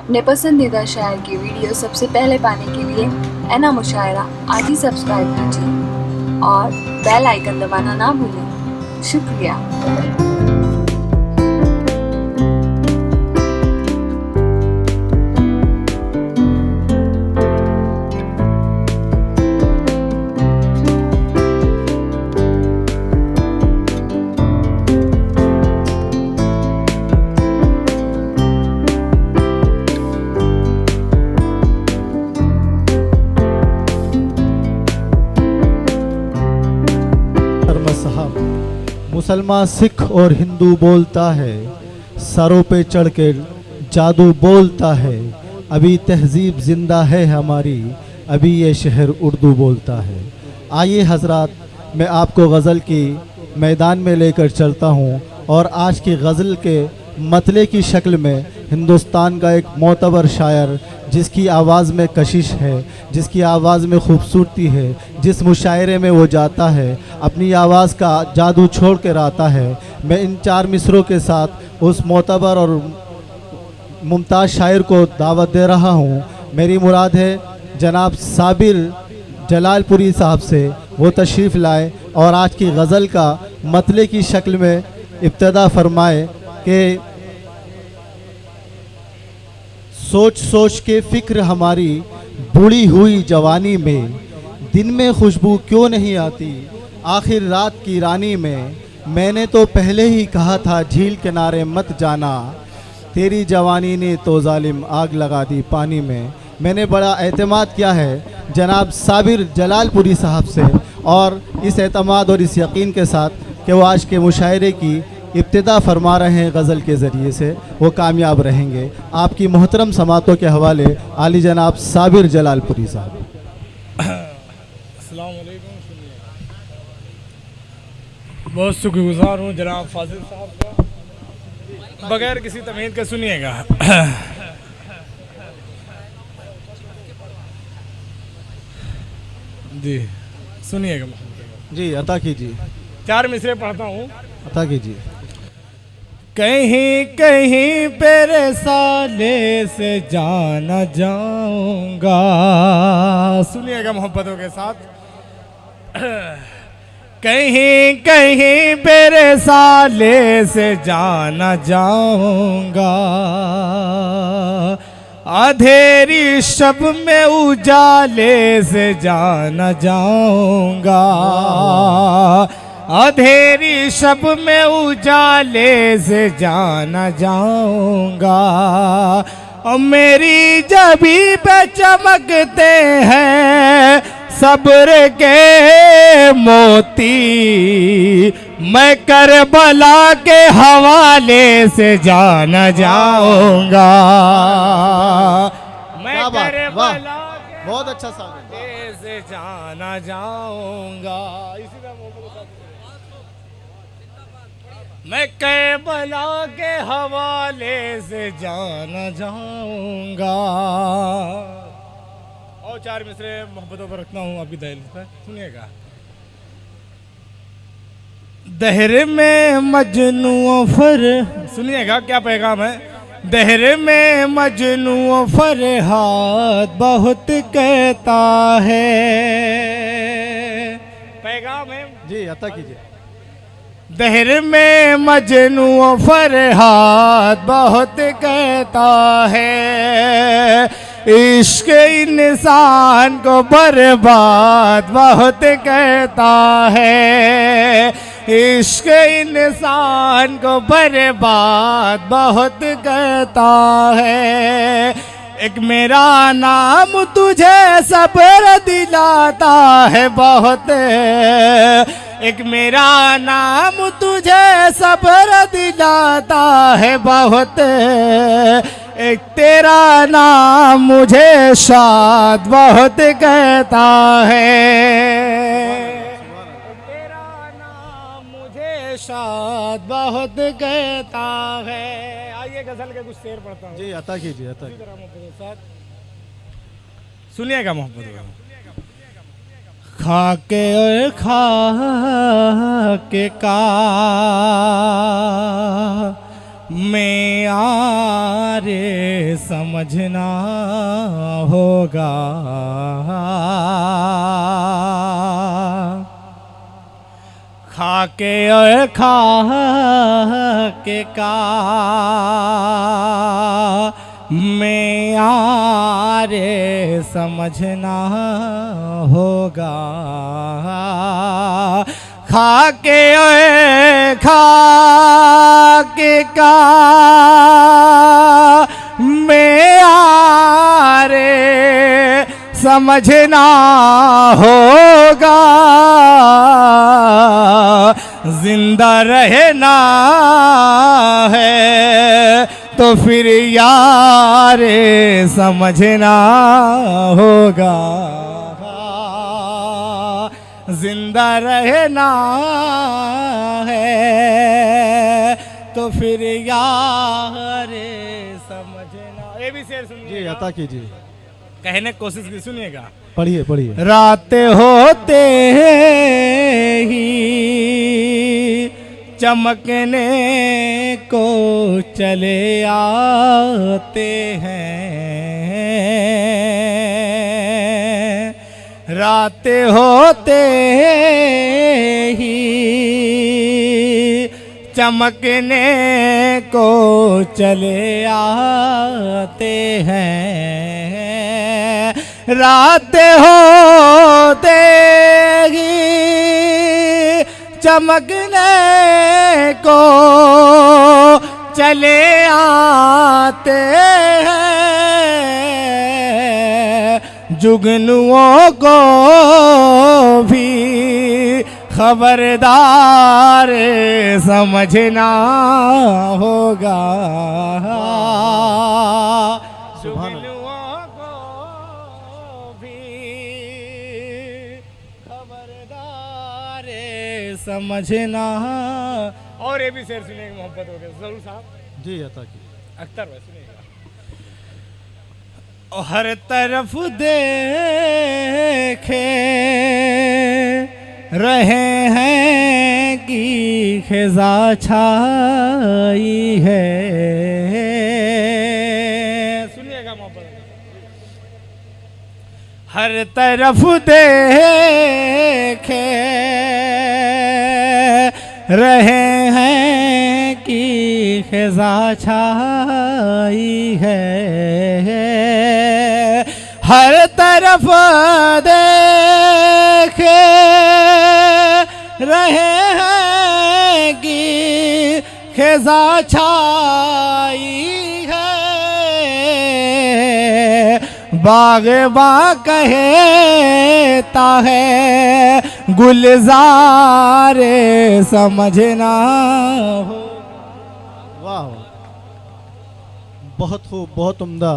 अपने पसंदीदा शायर की वीडियो सबसे पहले पाने के लिए एना मुशायरा आज ही सब्सक्राइब कीजिए और बेल आइकन दबाना ना भूलें। शुक्रिया। साहब मुसलमान सिख और हिंदू बोलता है, सरों पे चढ़ के जादू बोलता है। अभी तहजीब जिंदा है हमारी, अभी ये शहर उर्दू बोलता है। आइए हजरात, मैं आपको गज़ल की मैदान में लेकर चलता हूँ और आज की गज़ल के मतले की शक्ल में हिंदुस्तान का एक मोतबर शायर, जिसकी आवाज़ में कशिश है, जिसकी आवाज़ में खूबसूरती है, जिस मुशायरे में वो जाता है अपनी आवाज़ का जादू छोड़ कर आता है। मैं इन चार मिसरों के साथ उस मोतबर और मुमताज़ शायर को दावत दे रहा हूँ। मेरी मुराद है जनाब साबिर जलालपुरी साहब से वो तशरीफ़ लाए और आज की गज़ल का मतले की शक्ल में इब्तिदा फरमाए कि सोच सोच के फ़िक्र हमारी बूढ़ी हुई जवानी में, दिन में खुशबू क्यों नहीं आती आखिर रात की रानी में। मैंने तो पहले ही कहा था झील किनारे मत जाना, तेरी जवानी ने तो जालिम आग लगा दी पानी में। मैंने बड़ा एतमाद किया है जनाब साबिर जलालपुरी साहब से और इस एतमाद और इस यकीन के साथ कि वो आज के मुशायरे की इब्तिदा फरमा रहे हैं गज़ल के ज़रिए से, वो कामयाब रहेंगे। आपकी मोहतरम समातों के हवाले आली जनाब साबिर जलालपुरी साहब। अस्सलाम वालेकुम। बहुत शुक्रगुजार हूँ जनाब फाजिल साहब का, बगैर किसी तमीज़ के सुनिएगा। जी सुनिएगा, जी अता कीजिए, चार मिसरे पढ़ता हूँ, अता कीजिए। कहीं कहीं पेरे साले से जाना जाऊंगा, सुनिएगा मोहब्बतों के साथ। कहीं कहीं पेरे साले से जाना जाऊंगा, अंधेरी शब में उजाले से जाना जाऊंगा, अंधेरी शब में उजाले से जाना जाऊंगा। और मेरी जबी पे चमकते हैं सब्र के मोती, मैं करबला के हवाले से जाना जाऊंगा। मैं क्या बात, करबला वाह, के बहुत अच्छा सा। हवाले से जाना जाऊंगा। इसी तरह मैं करबला के हवाले से जाना जाऊंगा। और चार मिसरे मोहब्बतों पर रखना हूँ आपकी दहलीज पर, सुनिएगा। दहर में मजनू फर, सुनिएगा क्या पैगाम है। दहर में मजनू फरहाद बहुत कहता है, पैगाम है जी अता कीजिए। दहर में मजनू फरहाद बहुत कहता है, इश्क इंसान को बर्बाद बहुत कहता है, इश्क इंसान को बर्बाद बहुत कहता है। एक मेरा नाम तुझे सब्र दिलाता है बहुत, एक मेरा नाम तुझे सब्र दिलाता है बहुत, एक तेरा नाम मुझे शाद बहुत कहता है, तेरा नाम मुझे शाद बहुत कहता है। आइए गजल के कुछ शेर पढ़ता हूँ। जी अता कीजिए, अता कीजिए। सुनिएगा मोहब्बत। खाके और खाके का में आरे समझना होगा। खाके और खा के का में आरे समझना होगा। खाके और खा के का में आरे समझना होगा। जिंदा रहना है तो फिर यारे समझना होगा। जिंदा रहना है तो फिर यारे समझना। ये भी शेर जी सुनिए, अता कीजिए, कहने की कोशिश की, सुनिएगा। पढ़िए पढ़िए। रात होते ही चमकने को चले आते हैं। रात होते ही चमकने को चले आते हैं। रात होते ही चमकने को चले आते हैं। जुगनुओं को भी खबरदार समझना होगा। जुगनुओं को भी खबरदार समझना। और ये भी शेर सुनिएगा, मोहब्बत हो गया जरूर साहब। जी अता कीजिए। अख्तर भाई सुनिएगा। हर तरफ देखे रहे हैं कि खिज़ा छाई है। सुनिएगा मोहब्बत। हर तरफ देखे रहे हैं कि खिज़ा छाई है। हर तरफ देखे रहे हैं कि खिज़ा छाई है। बाग़बां कहता है गुलज़ार समझना हो। वाह, बहुत खूब, बहुत उम्दा।